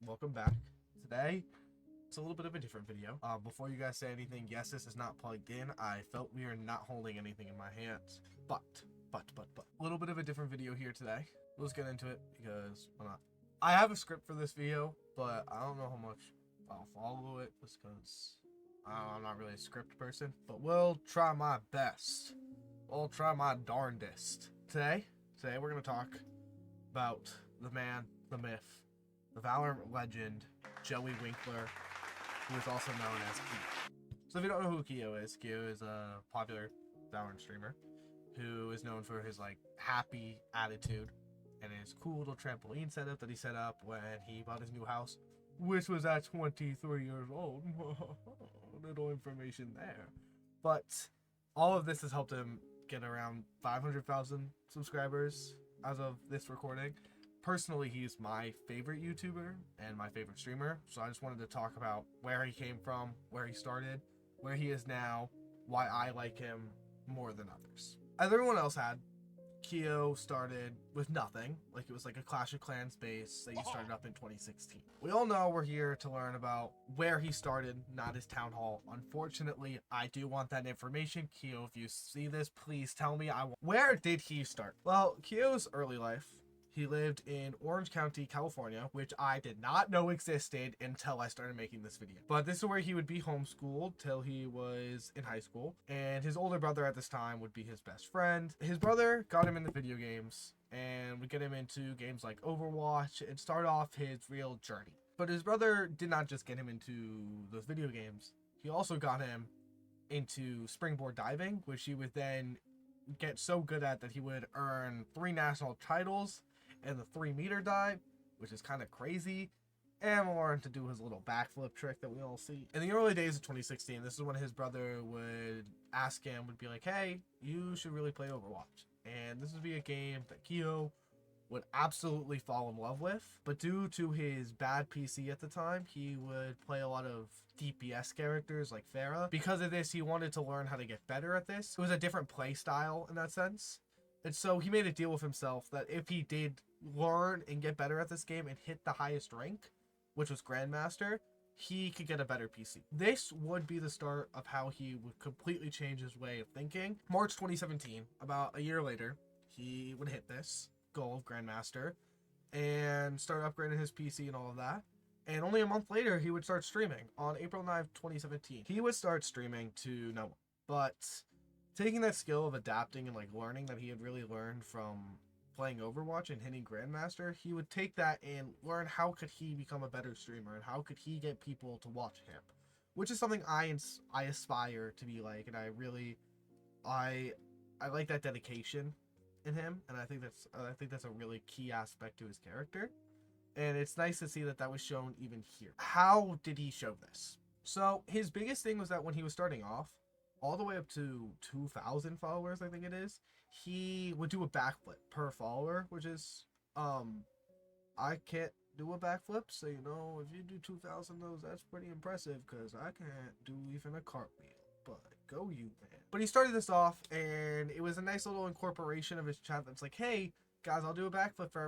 welcome back. Today, it's a little bit of a different video. Before you guys say anything, yes, this is not plugged in. I felt we are not holding anything in my hands. But, a little bit of a different video here today. Let's get into it because why not? I have a script for this video, but I don't know how much I'll follow it because I'm not really a script person. But we'll try my best. I'll try my darndest. Today we're gonna talk about the man, the myth, the Valorant legend, Joey Winkler, who is also known as Keeoh. So if you don't know who Keeoh is a popular Valorant streamer who is known for his happy attitude and his cool little trampoline setup that he set up when he bought his new house, which was at 23 years old. Little information there. But all of this has helped him get around 500,000 subscribers as of this recording. Personally, he's my favorite YouTuber and my favorite streamer, so I just wanted to talk about where he came from, where he started, where he is now, why I like him more than others. As everyone else had, Keeoh started with nothing. It was like a Clash of Clans base that he started up in 2016. We all know we're here to learn about where he started, not his town hall. Unfortunately, I do want that information. Keeoh, if you see this, please tell me. Where did he start? Well, Keeoh's early life, he lived in Orange County, California, which I did not know existed until I started making this video. But this is where he would be homeschooled till he was in high school. And his older brother at this time would be his best friend. His brother got him into video games and would get him into games like Overwatch and start off his real journey. But his brother did not just get him into those video games. He also got him into springboard diving, which he would then get so good at that he would earn 3 national titles and the 3-meter dive, which is kind of crazy, and we'll learn to do his little backflip trick that we all see. In the early days of 2016, this is when his brother would ask him, would be like, hey, you should really play Overwatch. And this would be a game that Keeoh would absolutely fall in love with, but due to his bad PC at the time, he would play a lot of DPS characters like Pharah. Because of this, he wanted to learn how to get better at this. It was a different play style in that sense. And so he made a deal with himself that if he did learn and get better at this game and hit the highest rank, which was Grandmaster, he could get a better PC. This would be the start of how he would completely change his way of thinking. March 2017, about a year later, he would hit this goal of Grandmaster and start upgrading his PC and all of that. And only a month later, he would start streaming. On April 9th, 2017, he would start streaming to no one. But taking that skill of adapting and learning that he had really learned from playing Overwatch and hitting Grandmaster, he would take that and learn how could he become a better streamer and how could he get people to watch him, which is something I aspire to be like, and I like that dedication in him, and I think that's a really key aspect to his character, and it's nice to see that that was shown even here. How did he show this? So his biggest thing was that when he was starting off, all the way up to 2,000 followers, I think it is, he would do a backflip per follower, which is, I can't do a backflip, so if you do 2,000 of those, that's pretty impressive, because I can't do even a cartwheel, but go you, man. But he started this off, and it was a nice little incorporation of his chat that's like, hey, guys, I'll do a backflip for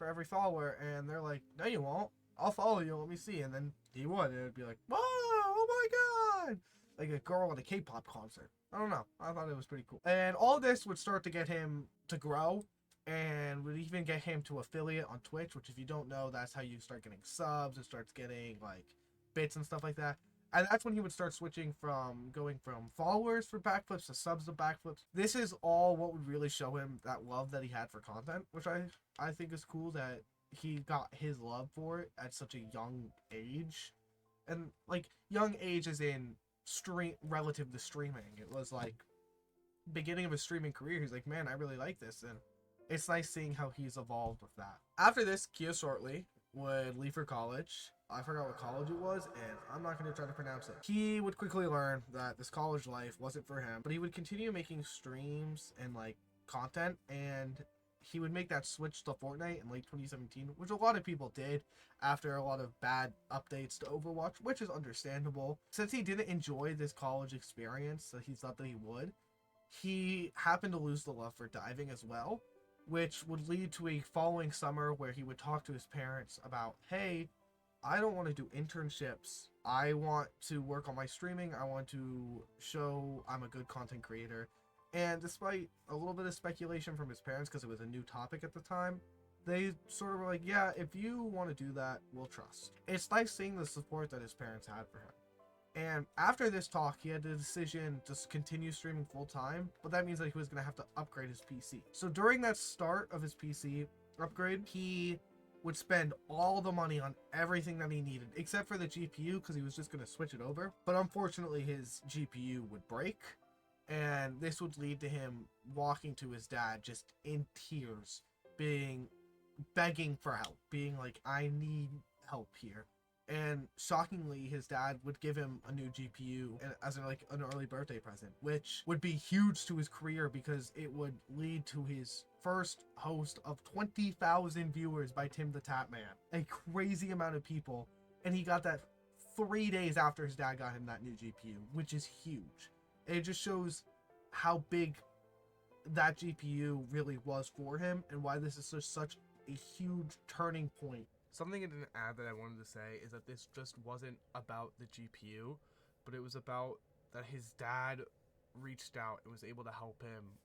every follower, and they're like, no, you won't. I'll follow you, let me see, and then he would, and it'd be like, whoa, oh my god! Like a girl at a K-pop concert. I don't know. I thought it was pretty cool. And all this would start to get him to grow and would even get him to affiliate on Twitch, which if you don't know, that's how you start getting subs. It starts getting bits and stuff like that. And that's when he would start switching from going from followers for backflips to subs to backflips. This is all what would really show him that love that he had for content, which I think is cool that he got his love for it at such a young age. And young age is in stream relative to streaming. It was beginning of his streaming career. He's like, man, I really like this, and it's nice seeing how he's evolved with that. After this, Keeoh shortly would leave for college. I forgot what college it was, and I'm not going to try to pronounce it. He would quickly learn that this college life wasn't for him, but he would continue making streams and content, and he would make that switch to Fortnite in late 2017, which a lot of people did after a lot of bad updates to Overwatch, which is understandable. Since he didn't enjoy this college experience that he thought that he would, he happened to lose the love for diving as well, which would lead to a following summer where he would talk to his parents about, hey, I don't want to do internships. I want to work on my streaming. I want to show I'm a good content creator. And despite a little bit of speculation from his parents, because it was a new topic at the time, they sort of were like, yeah, if you want to do that, we'll trust. It's nice seeing the support that his parents had for him. And after this talk, he had the decision to continue streaming full time, but that means that he was going to have to upgrade his PC. So during that start of his PC upgrade, he would spend all the money on everything that he needed, except for the GPU, because he was just going to switch it over. But unfortunately, his GPU would break, and this would lead to him walking to his dad just in tears, begging for help, being like, I need help here. And shockingly, his dad would give him a new GPU as an early birthday present, which would be huge to his career because it would lead to his first host of 20,000 viewers by Tim the Tap Man. A crazy amount of people. And he got that 3 days after his dad got him that new GPU, which is huge. It just shows how big that GPU really was for him and why this is such a huge turning point. Something I didn't add that I wanted to say is that this just wasn't about the GPU, but it was about that his dad reached out and was able to help him,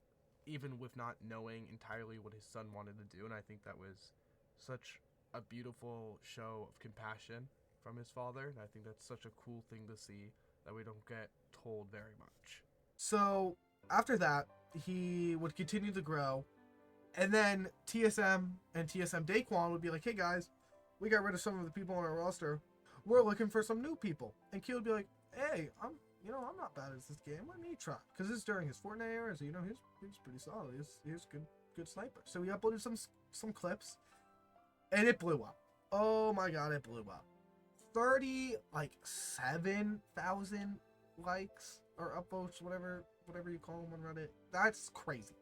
even with not knowing entirely what his son wanted to do. And I think that was such a beautiful show of compassion from his father. And I think that's such a cool thing to see that we don't get told very much. So after that, he would continue to grow. And then TSM and TSM Daquan would be like, hey guys, we got rid of some of the people on our roster. We're looking for some new people. And Keeoh would be like, hey, I'm not bad at this game. Let me try. Because this is during his Fortnite era, so he's pretty solid. He's good sniper. So we uploaded some clips, and it blew up. Oh my god, it blew up. 7,000 likes or upvotes, whatever you call them on Reddit. That's crazy.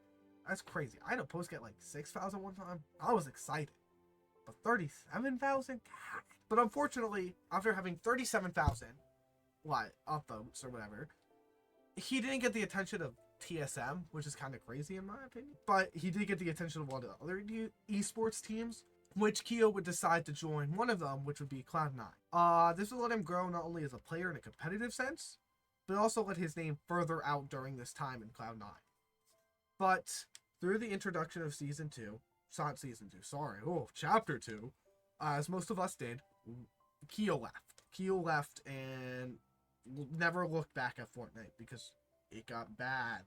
That's crazy. I had a post get like 6,000 one time. I was excited. But 37,000? But unfortunately, after having 37,000 upvotes or whatever, he didn't get the attention of TSM, which is kind of crazy in my opinion. But he did get the attention of one of the other esports teams, which Keeoh would decide to join one of them, which would be Cloud9. This would let him grow not only as a player in a competitive sense, but also let his name further out during this time in Cloud9. But through the introduction of Season 2, not Season 2, sorry, Chapter 2, as most of us did, Keeoh left. Keeoh left and never looked back at Fortnite because it got bad.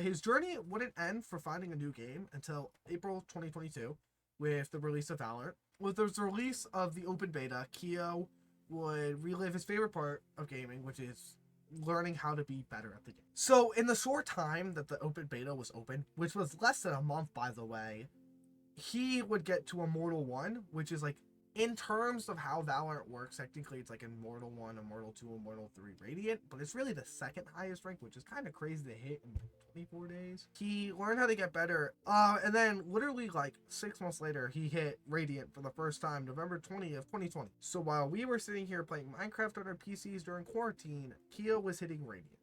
His journey wouldn't end for finding a new game until April 2022 with the release of Valorant. With the release of the open beta, Keeoh would relive his favorite part of gaming, which is learning how to be better at the game. So in the short time that the open beta was open, which was less than a month by the way, he would get to Immortal 1, which is like, in terms of how Valorant works, technically it's like Immortal 1, Immortal 2, Immortal 3 Radiant, but it's really the second highest rank, which is kind of crazy to hit in 24 days. He learned how to get better, and then literally like 6 months later, he hit Radiant for the first time, November 20th, 2020. So while we were sitting here playing Minecraft on our PCs during quarantine, Keeoh was hitting Radiant.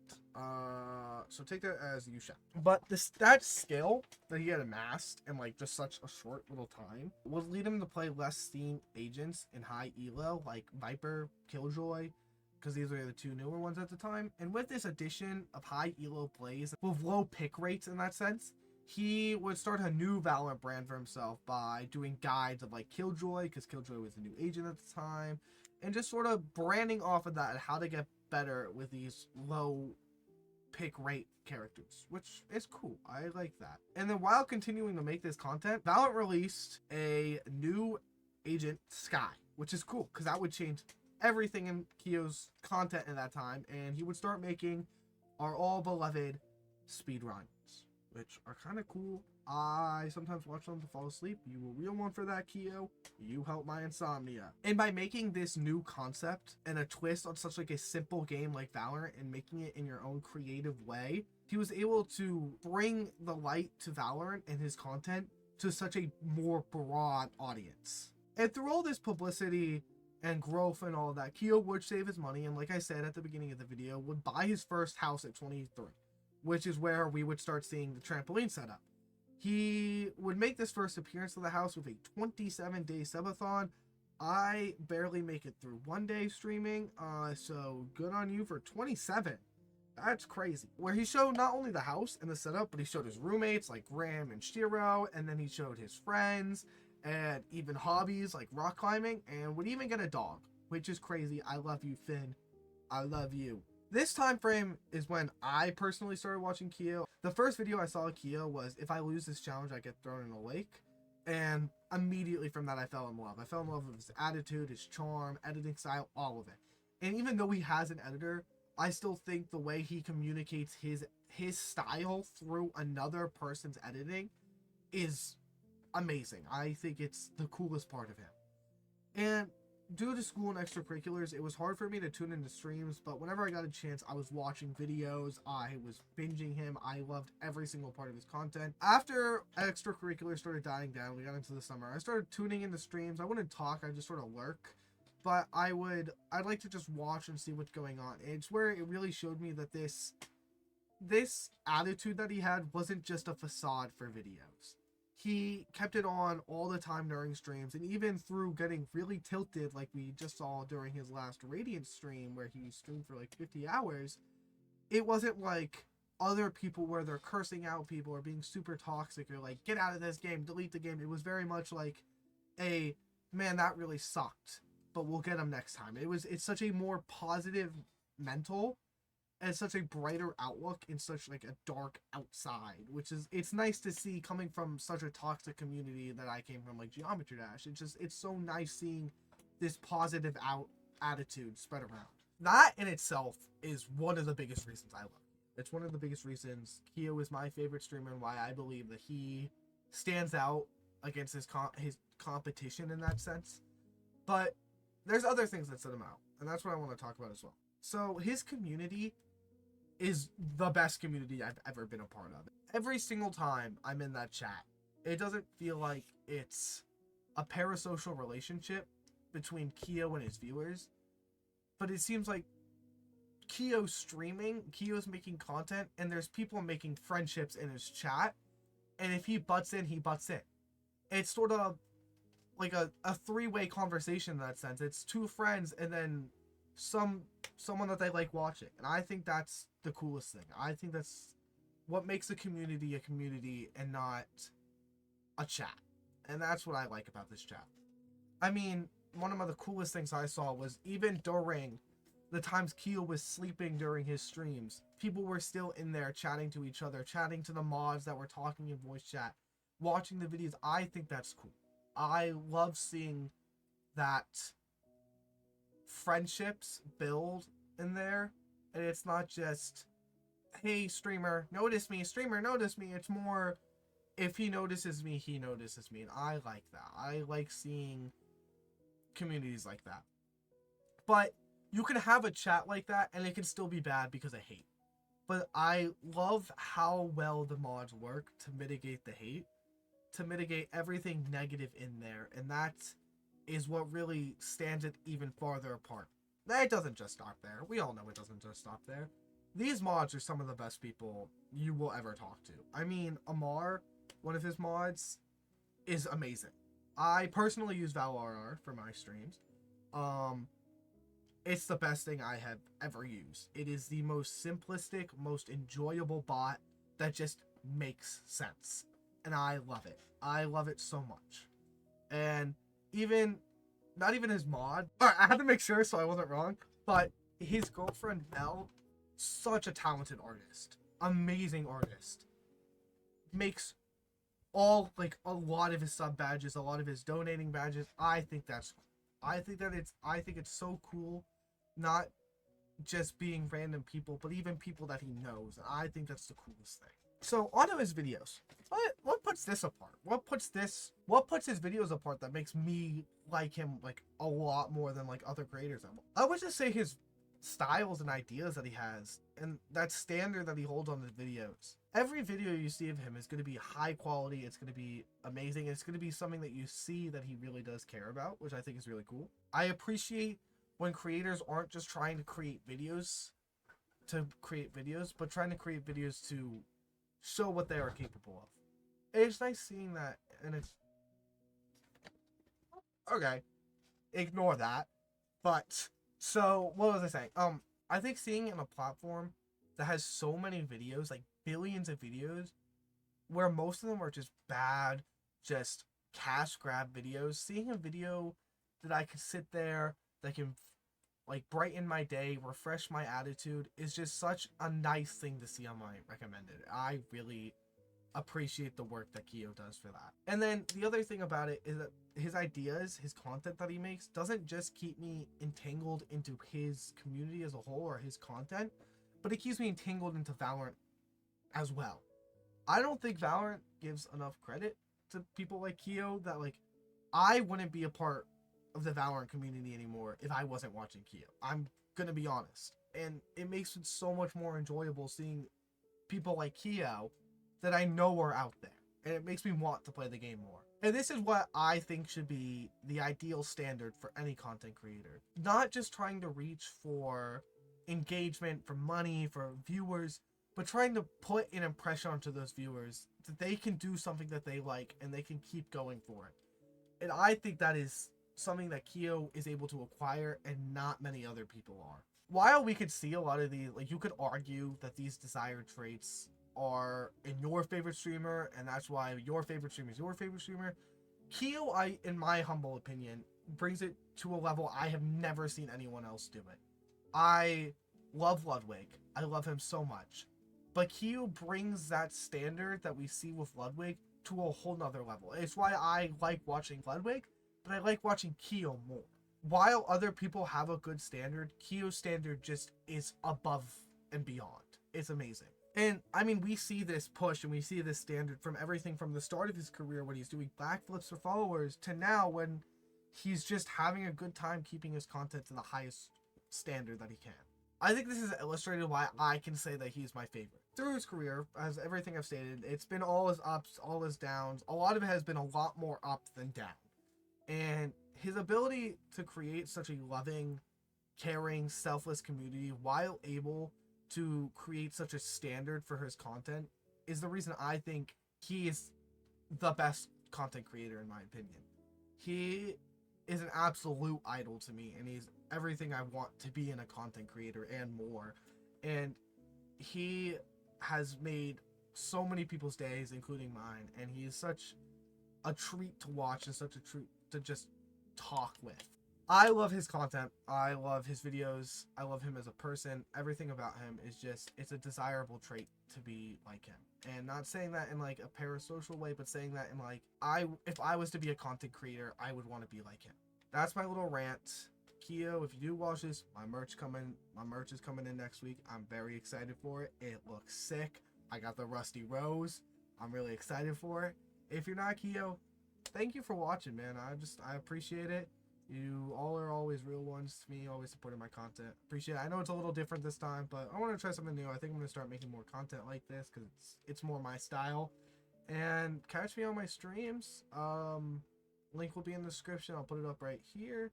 So take that as you shall. But that skill that he had amassed in like just such a short little time would lead him to play less Steam agents in high elo like Viper, Killjoy, because these are the two newer ones at the time. And with this addition of high elo plays with low pick rates in that sense, he would start a new Valorant brand for himself by doing guides of like Killjoy, because Killjoy was the new agent at the time, and just sort of branding off of that how to get better with these low pick rate characters, which is cool. I like that. And then while continuing to make this content, Valorant released a new agent, Sky, which is cool because that would change everything in Keeoh's content in that time, and he would start making our all beloved speedruns, which are kind of cool. I sometimes watch them to fall asleep. You a real one for that, Keeoh. You help my insomnia. And by making this new concept and a twist on such like a simple game like Valorant and making it in your own creative way, he was able to bring the light to Valorant and his content to such a more broad audience. And through all this publicity and growth and all that, Keeoh would save his money, and like I said at the beginning of the video, would buy his first house at 23, which is where we would start seeing the trampoline setup. He would make this first appearance of the house with a 27-day subathon, I barely make it through one day streaming, so good on you for 27. That's crazy. Where he showed not only the house and the setup, but he showed his roommates like Graham and Shiro, and then he showed his friends and even hobbies like rock climbing, and would even get a dog, which is crazy. I love you, Finn. I love you. This time frame is when I personally started watching Keeoh. The first video I saw of Keeoh was, if I lose this challenge, I get thrown in a lake. And immediately from that, I fell in love. I fell in love with his attitude, his charm, editing style, all of it. And even though he has an editor, I still think the way he communicates his style through another person's editing is amazing. I think it's the coolest part of him. And due to school and extracurriculars, it was hard for me to tune into streams, but whenever I got a chance, I was watching videos, I was binging him, I loved every single part of his content. After extracurriculars started dying down, we got into the summer, I started tuning into streams. I wouldn't talk, I just sort of lurk, but I'd like to just watch and see what's going on. It's where it really showed me that this attitude that he had wasn't just a facade for videos. He kept it on all the time during streams, and even through getting really tilted like we just saw during his last Radiant stream where he streamed for like 50 hours, it wasn't like other people where they're cursing out people or being super toxic or like, get out of this game, delete the game. It was very much like a, man, that really sucked, but we'll get him next time. It's such a more positive mental and such a brighter outlook in such like a dark outside, which is, it's nice to see coming from such a toxic community that I came from, like Geometry Dash. It's so nice seeing this positive attitude spread around. That in itself is one of the biggest reasons I love it. It's one of the biggest reasons Keeoh is my favorite streamer and why I believe that he stands out against his competition in that sense. But there's other things that set him out, and that's what I want to talk about as well. So his community is the best community I've ever been a part of. Every single time I'm in that chat, it doesn't feel like it's a parasocial relationship between Keeoh and his viewers, but it seems like Keeoh's streaming, Keeoh's making content, and there's people making friendships in his chat, and if he butts in, he butts in. It's sort of like a three-way conversation in that sense. It's two friends and then someone that they like watching, and I think that's the coolest thing. I think that's what makes a community and not a chat, and that's what I like about this chat. I mean, one of the coolest things I saw was even during the times Keeoh was sleeping during his streams, people were still in there chatting to each other, chatting to the mods that were talking in voice chat, watching the videos. I think that's cool. I love seeing that friendships build in there, and it's not just, hey streamer notice me, streamer notice me. It's more, if he notices me, he notices me, and I like that. I like seeing communities like that. But you can have a chat like that and it can still be bad because of hate. But I love how well the mods work to mitigate the hate, to mitigate everything negative in there, and that is what really stands it even farther apart. That doesn't just stop there. We all know it doesn't just stop there. These mods are some of the best people you will ever talk to. I mean, Amar, one of his mods, is amazing. I personally use ValRR for my streams. It's the best thing I have ever used. It is the most simplistic, most enjoyable bot that just makes sense. And I love it. I love it so much. And not even his mod. Alright, I had to make sure so I wasn't wrong. But his girlfriend, Mel, such a talented artist. Amazing artist. Makes a lot of his sub badges, a lot of his donating badges. I think it's so cool. Not just being random people, but even people that he knows. I think that's the coolest thing. So onto his videos. What puts this apart? What puts his videos apart that makes me like him like a lot more than like other creators? I would just say his styles and ideas that he has, and that standard that he holds on his videos. Every video you see of him is going to be high quality. It's going to be amazing. It's going to be something that you see that he really does care about, which I think is really cool. I appreciate when creators aren't just trying to create videos to create videos, but trying to create videos to show what they are capable of. It's nice seeing that, and it's okay. ignore that. But so what was I saying? I think seeing in a platform that has so many videos, like billions of videos, where most of them are just bad, just cash grab videos, seeing a video that I could sit there, that can like brighten my day, refresh my attitude, is just such a nice thing to see on my recommended. I really appreciate the work that Keeoh does for that. And then the other thing about it is that his ideas, his content that he makes, doesn't just keep me entangled into his community as a whole or his content, but it keeps me entangled into Valorant as well. I don't think Valorant gives enough credit to people like Keeoh, that like I wouldn't be a part of the Valorant community anymore if I wasn't watching Keeoh. I'm gonna be honest. And it makes it so much more enjoyable seeing people like Keeoh that I know are out there. And it makes me want to play the game more. And this is what I think should be the ideal standard for any content creator. Not just trying to reach for engagement, for money, for viewers, but trying to put an impression onto those viewers that they can do something that they like and they can keep going for it. And I think that is something that Keeoh is able to acquire and not many other people are. While we could see a lot of these, like you could argue that these desired traits are in your favorite streamer and that's why your favorite streamer is your favorite streamer, Keeoh, in my humble opinion, brings it to a level I have never seen anyone else do it. I love Ludwig. I love him so much. But Keeoh brings that standard that we see with Ludwig to a whole nother level. It's why I like watching Ludwig, but I like watching Keeoh more. While other people have a good standard, Keeoh's standard just is above and beyond. It's amazing. And I mean, we see this push and we see this standard from everything from the start of his career when he's doing backflips for followers to now when he's just having a good time keeping his content to the highest standard that he can. I think this is illustrated why I can say that he's my favorite. Through his career, as everything I've stated, it's been all his ups, all his downs. A lot of it has been a lot more up than down. And his ability to create such a loving, caring, selfless community while able to create such a standard for his content is the reason I think he is the best content creator in my opinion. He is an absolute idol to me and he's everything I want to be in a content creator and more. And he has made so many people's days, including mine, and he is such a treat to watch and such a treat to just talk with. I love his content. I love his videos. I love him as a person. Everything about him is just, it's a desirable trait to be like him. And not saying that in like a parasocial way, but saying that in like, if I was to be a content creator, I would want to be like him. That's my little rant. Keeoh, if you do watch this, my merch is coming in next week. I'm very excited for it. It looks sick. I got the Rusty Rose. I'm really excited for it. If you're not Keeoh, thank you for watching, man. I appreciate it. You all are always real ones to me, always supporting my content. Appreciate it. I know it's a little different this time, but I want to try something new. I think I'm going to start making more content like this because it's more my style. And catch me on my streams. Link will be in the description. I'll put it up right here.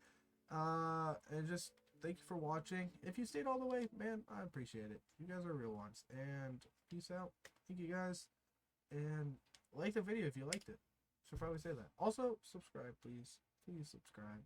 And just thank you for watching. If you stayed all the way, man, I appreciate it. You guys are real ones. And peace out. Thank you guys. And like the video if you liked it. Should probably say that. Also, subscribe, please. Please subscribe.